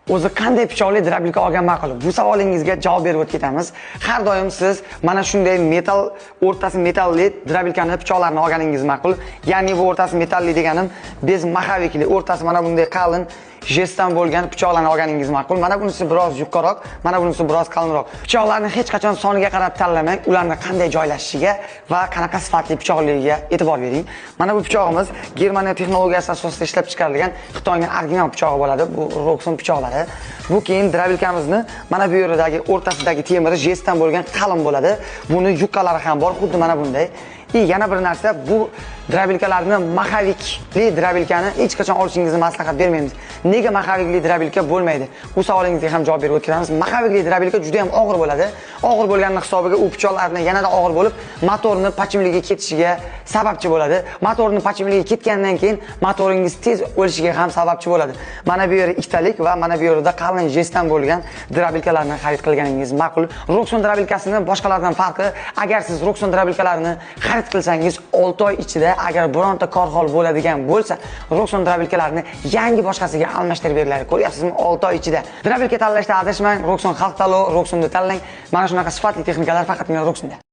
O'zi qanday pichoqli drabilka olgan ma'qul? Bu savolingizga javob berib o'tib ketamiz. Har doim siz mana shunday metal, o'rtasi metalli drabilkani pichoqlarini olganingiz ma'qul. Ya'ni bu o'rtasi metalli deganim bez maxavikli, o'rtasi mana bunday qalin jestdan bo'lgan pichoqlarni olganingiz ma'qul. Mana bunisi biroz yuqoriroq, mana bunisi biroz qalinroq. Pichoqlarni hech qachon soniga qarab tanlamang, ularni qanday joylashishiga va qanaqa sifatli pichoqligiga e'tibor bering. Mana bu pichog'imiz Germaniya texnologiyasi asosida ishlab chiqarilgan Xitoyning original pichog'i bo'ladi. Bu Roxxon pichoqlari. Bu keyin drabilkamizni mana bu yeridagi o'rtasidagi temiri jestdan bo'lgan qalin bo'ladi. Buni yuqalari ham bor, xuddi mana bunday. Yana bir narsa, bu drabilkalarni maxavikli drabilkani hech qachon olishingizni maslahat bermaymiz. Nega maxavikli drabilka bo'lmaydi? Bu savolingizga ham javob berib o'tamiz. Maxavikli drabilka juda ham og'ir bo'ladi. Og'ir bo'lganning hisobiga u pichoqlarni yanada og'ir bo'lib, motorni pachimligiga ketishiga sababchi bo'ladi. Motorni pachimligiga ketgandan keyin motoringiz tez o'lishiga ham sababchi bo'ladi. Mana bu yeri ikkitalik va mana bu yerda qalin jestdan bo'lgan drabilkalarni xarid qilganingiz ma'qul. Roxxon drabilkasini boshqalardan farqi, agar siz Roxxon drabilkalarini xarid qilsangiz 6 oy ichida agar bironta korxol bo'ladigan bo'lsa, Roxxon drabilkalarini yangi boshqasiga almashtirib beriladi. Ko'ryapsizmi? 6 oy ichida. Drabilka tanlashda adashmang, Roxxon xalq tanlovi, Roxxonni tanlang. Mana shunaqa sifatli texnikalar faqatgina Roxxonda.